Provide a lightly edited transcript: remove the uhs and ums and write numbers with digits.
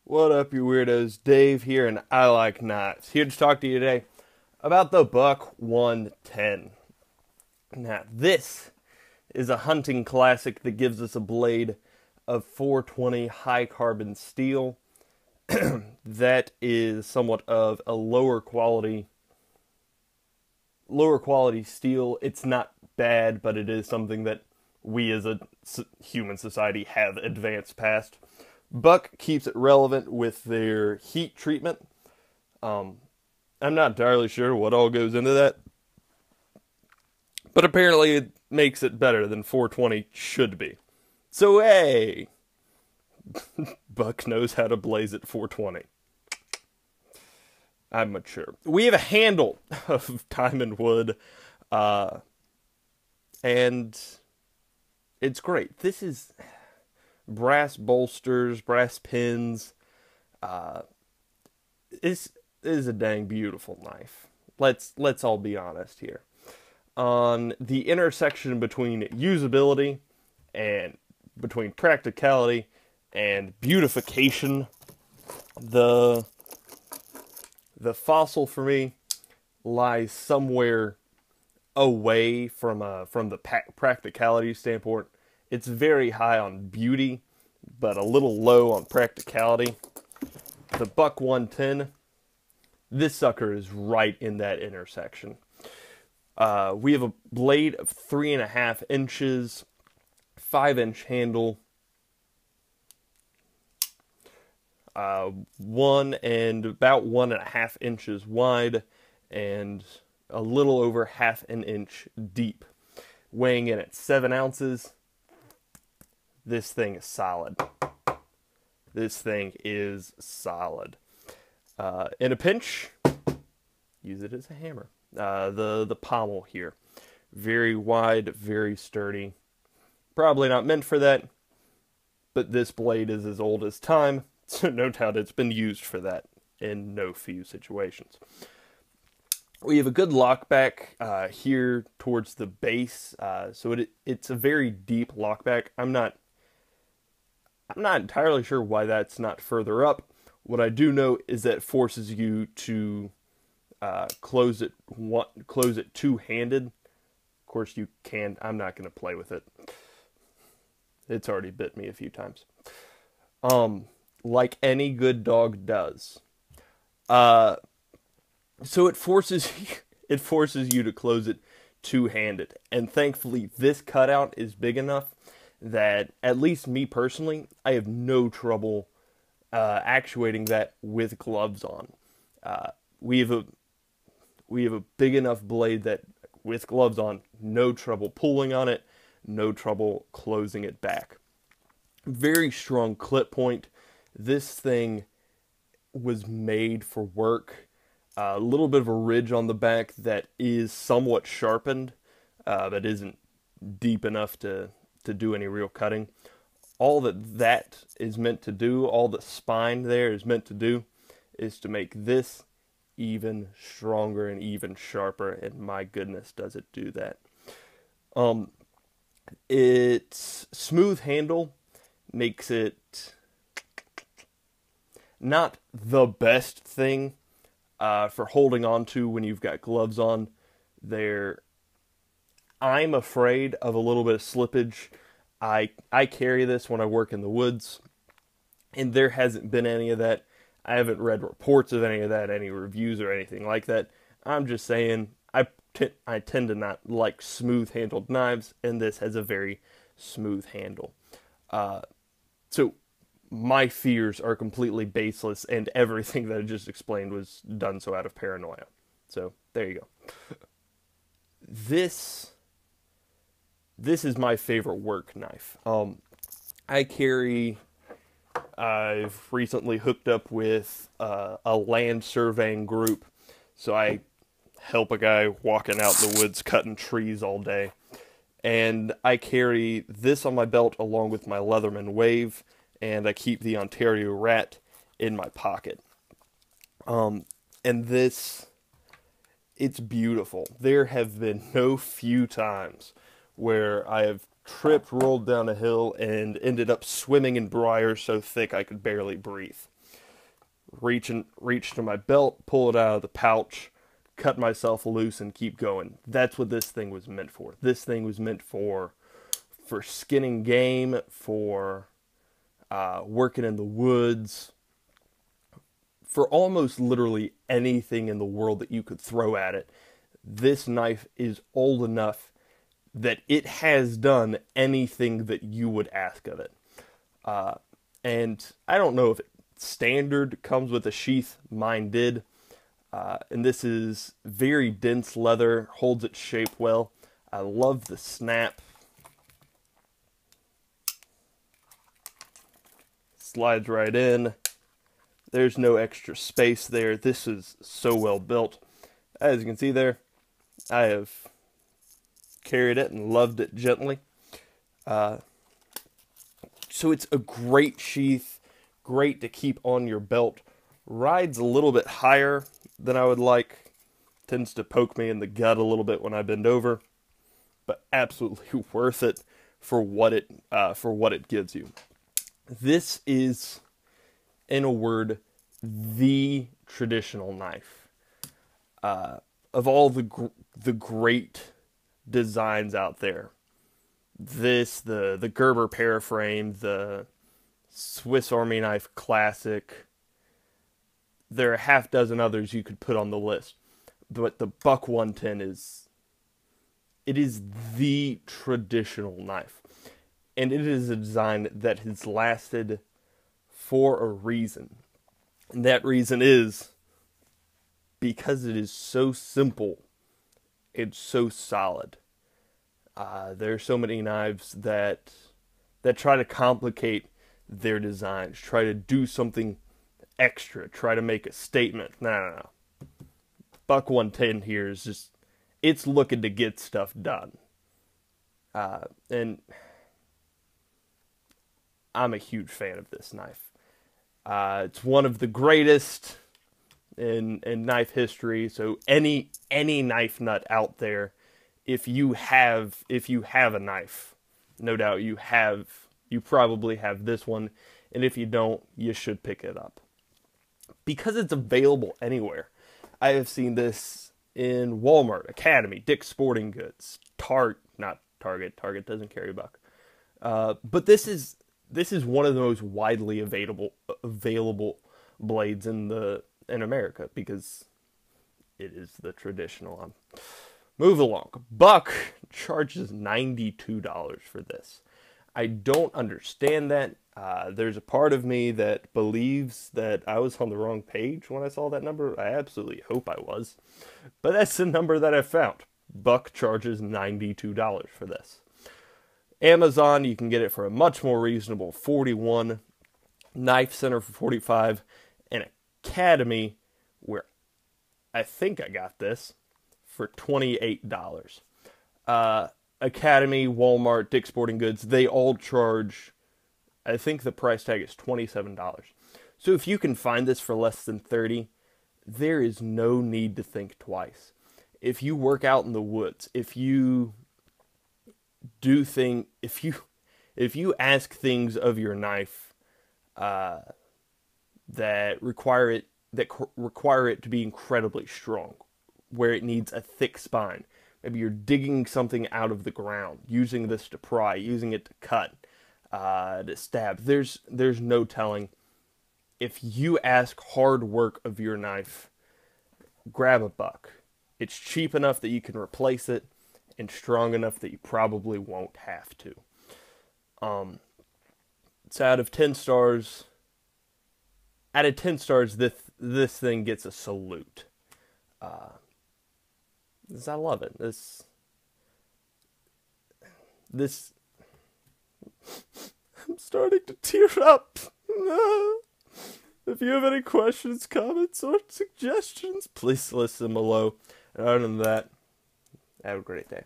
What up, you weirdos? Dave here, and I like knives. Here to talk to you today about the Buck 110. Now, this is a hunting classic that gives us a blade of 420 high carbon steel that is somewhat of a lower quality steel. It's not bad, but it is something that we as a human society have advanced past. Buck keeps it relevant with their heat treatment. I'm not entirely sure what all goes into that, but apparently it makes it better than 420 should be. So hey, Buck knows how to blaze at 420. I'm mature. We have a handle of diamond wood, and it's great. This is brass bolsters, brass pins. This is a dang beautiful knife. Let's all be honest here. On the intersection between usability and between practicality and beautification, the fossil for me lies somewhere away from the practicality standpoint. It's very high on beauty, but a little low on practicality. The Buck 110, this sucker is right in that intersection. We have a blade of 3.5 inches, 5-inch handle, 1 and about 1.5 inches wide, and a little over half an inch deep, weighing in at 7 ounces. This thing is solid. This thing is solid. In a pinch, use it as a hammer. The pommel here, very wide, very sturdy. Probably not meant for that, but this blade is as old as time, so no doubt it's been used for that in no few situations. We have a good lockback here towards the base, so it's a very deep lockback. I'm not entirely sure why that's not further up. What I do know is that it forces you to close it two-handed. Of course, you can. I'm not going to play with it. It's already bit me a few times. Like any good dog does. So it forces you to close it two-handed, and thankfully this cutout is big enough that, at least me personally, I have no trouble actuating that with gloves on. We have a big enough blade that, with gloves on, no trouble pulling on it, no trouble closing it back. Very strong clip point. This thing was made for work. A little bit of a ridge on the back that is somewhat sharpened, but isn't deep enough to do any real cutting. All that is meant to do, all the spine there is meant to do, is to make this even stronger and even sharper, and my goodness does it do that. Its smooth handle makes it not the best thing for holding on to when you've got gloves on. I'm afraid of a little bit of slippage. I carry this when I work in the woods, and there hasn't been any of that. I haven't read reports of any of that, any reviews or anything like that. I'm just saying I tend to not like smooth-handled knives, and this has a very smooth handle. So my fears are completely baseless, and everything that I just explained was done so out of paranoia. So there you go. This is my favorite work knife. I've recently hooked up with a land surveying group, so I help a guy walking out in the woods cutting trees all day. And I carry this on my belt along with my Leatherman Wave, and I keep the Ontario Rat in my pocket. And this, it's beautiful. There have been no few times where I have tripped, rolled down a hill, and ended up swimming in briars so thick I could barely breathe. reach to my belt, pull it out of the pouch, cut myself loose, and keep going. That's what this thing was meant for. This thing was meant for skinning game, for working in the woods, for almost literally anything in the world that you could throw at it. This knife is old enough that it has done anything that you would ask of it. And I don't know if it standard comes with a sheath. Mine did. And this is very dense leather, holds its shape well. I love the snap. Slides right in. There's no extra space there. This is so well built. As you can see there, I have carried it and loved it gently. So it's a great sheath, great to keep on your belt. Rides a little bit higher than I would like. Tends to poke me in the gut a little bit when I bend over, but absolutely worth it for what it gives you. This is, in a word, the traditional knife. Of all the great designs out there, the Gerber Paraframe, the Swiss Army Knife Classic, there are half dozen others you could put on the list, but the Buck 110 is the traditional knife, and it is a design that has lasted for a reason. And that reason is because it is so simple, it's so solid. There are so many knives that try to complicate their designs, try to do something extra, try to make a statement. No. Buck 110 here is just, it's looking to get stuff done. And I'm a huge fan of this knife. It's one of the greatest in knife history. So any knife nut out there, if you have a knife, no doubt you probably have this one, and if you don't, you should pick it up because it's available anywhere. I have seen this in Walmart, Academy, Dick's Sporting Goods, not Target. Target doesn't carry a buck. But this is one of the most widely available blades in America because it is the traditional. Move along. Buck charges $92 for this. I don't understand that. There's a part of me that believes that I was on the wrong page when I saw that number. I absolutely hope I was. But that's the number that I found. Buck charges $92 for this. Amazon, you can get it for a much more reasonable $41. Knife Center for $45. And Academy, where I think I got this, for $28. Academy, Walmart, Dick's Sporting Goods, they all charge, I think the price tag is $27. So if you can find this for less than $30, there is no need to think twice. If you work out in the woods, if you ask things of your knife that require it to be incredibly strong, where it needs a thick spine. Maybe you're digging something out of the ground, using this to pry, using it to cut, to stab. There's no telling. If you ask hard work of your knife, grab a Buck. It's cheap enough that you can replace it, and strong enough that you probably won't have to. It's out of 10 stars. Out of 10 stars, this thing gets a salute. I love it. This I'm starting to tear up. If you have any questions, comments, or suggestions, please list them below. And other than that, have a great day.